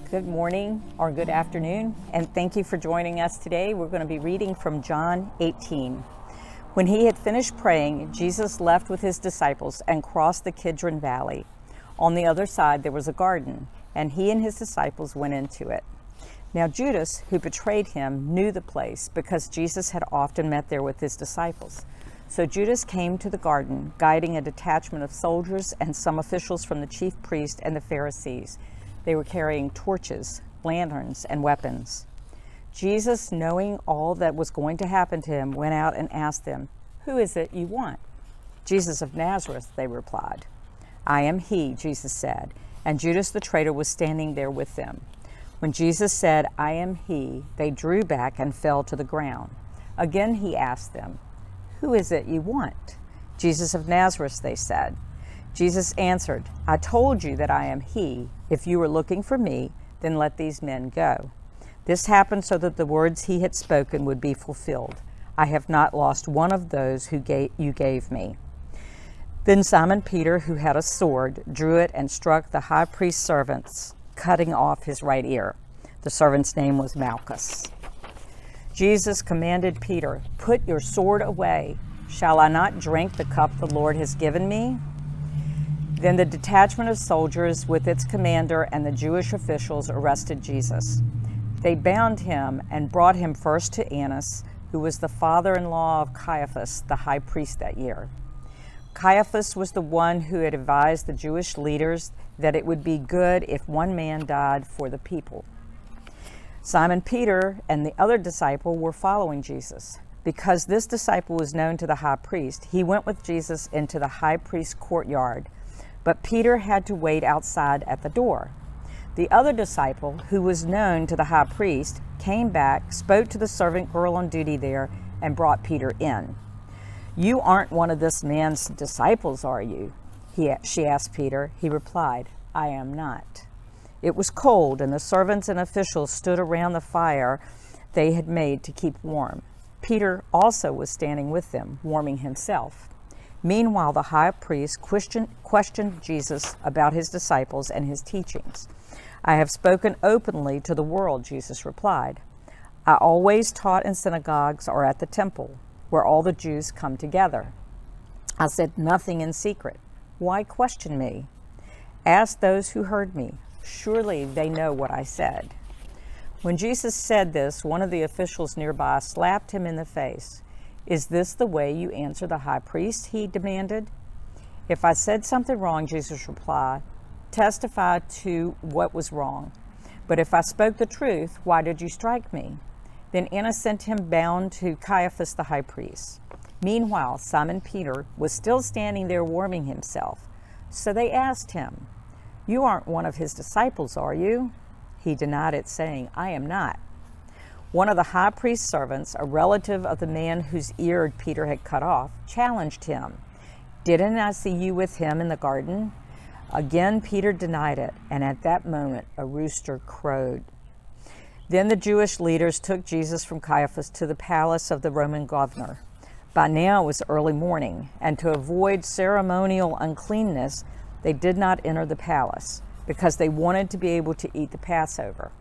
Good morning or good afternoon, and thank you for joining us today. We're going to be reading from John 18. When he had finished praying, Jesus left with his disciples and crossed the Kidron Valley. On the other side there was a garden, and he and his disciples went into it. Now Judas, who betrayed him, knew the place because Jesus had often met there with his disciples. So Judas came to the garden, guiding a detachment of soldiers and some officials from the chief priest and the Pharisees. They were carrying torches, lanterns, and weapons. Jesus, knowing all that was going to happen to him, went out and asked them, "Who is it you want?" "Jesus of Nazareth," they replied. "I am he," Jesus said, and Judas the traitor was standing there with them. When Jesus said, "I am he," they drew back and fell to the ground. Again he asked them, "Who is it you want?" "Jesus of Nazareth," they said. Jesus answered, "I told you that I am he. If you were looking for me, then let these men go." This happened so that the words he had spoken would be fulfilled. "I have not lost one of those you gave me." Then Simon Peter, who had a sword, drew it and struck the high priest's servant, cutting off his right ear. The servant's name was Malchus. Jesus commanded Peter, "Put your sword away. Shall I not drink the cup the Lord has given me?" Then the detachment of soldiers with its commander and the Jewish officials arrested Jesus. They bound him and brought him first to Annas, who was the father-in-law of Caiaphas, the high priest that year. Caiaphas was the one who had advised the Jewish leaders that it would be good if one man died for the people. Simon Peter and the other disciple were following Jesus. Because this disciple was known to the high priest, he went with Jesus into the high priest's courtyard, but Peter had to wait outside at the door. The other disciple, who was known to the high priest, came back, spoke to the servant girl on duty there, and brought Peter in. "You aren't one of this man's disciples, are you?" She asked Peter. He replied, "I am not." It was cold, and the servants and officials stood around the fire they had made to keep warm. Peter also was standing with them, warming himself. Meanwhile, the high priest questioned Jesus about his disciples and his teachings. "I have spoken openly to the world," Jesus replied. "I always taught in synagogues or at the temple, where all the Jews come together. I said nothing in secret. Why question me? Ask those who heard me. Surely they know what I said." When Jesus said this, one of the officials nearby slapped him in the face. "Is this the way you answer the high priest?" he demanded. "If I said something wrong," Jesus replied, "testify to what was wrong. But if I spoke the truth, why did you strike me?" Then Annas sent him bound to Caiaphas the high priest. Meanwhile, Simon Peter was still standing there warming himself. So they asked him, "You aren't one of his disciples, are you?" He denied it, saying, "I am not." One of the high priest's servants, a relative of the man whose ear Peter had cut off, challenged him. "Didn't I see you with him in the garden?" Again Peter denied it, and at that moment a rooster crowed. Then the Jewish leaders took Jesus from Caiaphas to the palace of the Roman governor. By now it was early morning, and to avoid ceremonial uncleanness, they did not enter the palace, because they wanted to be able to eat the Passover.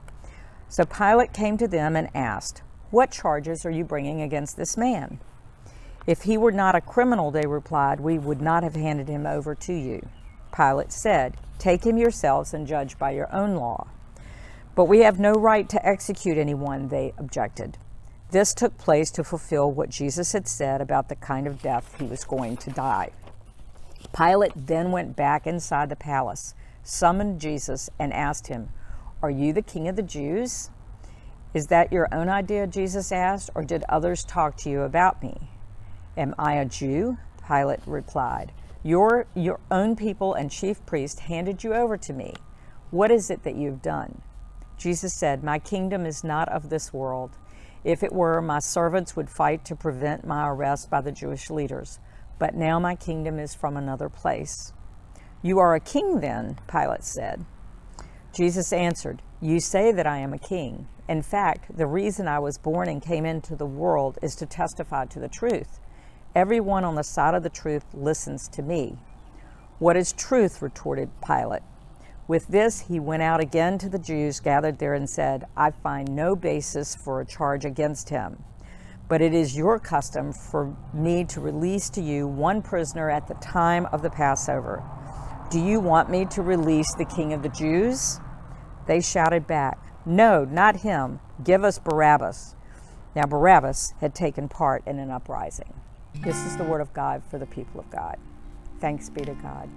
So Pilate came to them and asked, "What charges are you bringing against this man?" "If he were not a criminal," they replied, "we would not have handed him over to you." Pilate said, "Take him yourselves and judge by your own law." "But we have no right to execute anyone," they objected. This took place to fulfill what Jesus had said about the kind of death he was going to die. Pilate then went back inside the palace, summoned Jesus, and asked him, "Are you the king of the Jews?" "Is that your own idea?" Jesus asked, "or did others talk to you about me?" "Am I a Jew?" Pilate replied. Your own people and chief priests handed you over to me. What is it that you have done?" Jesus said, "My kingdom is not of this world. If it were, my servants would fight to prevent my arrest by the Jewish leaders. But now my kingdom is from another place." "You are a king then?" Pilate said. Jesus answered, "You say that I am a king. In fact, the reason I was born and came into the world is to testify to the truth. Everyone on the side of the truth listens to me." "What is truth?" retorted Pilate. With this, he went out again to the Jews gathered there and said, I find no basis for a charge against him. But it is your custom for me to release to you one prisoner at the time of the Passover. Do you want me to release the King of the Jews? They shouted back, No, not him. Give us Barabbas. Now Barabbas had taken part in an uprising. This is the word of God for the people of God. Thanks be to God.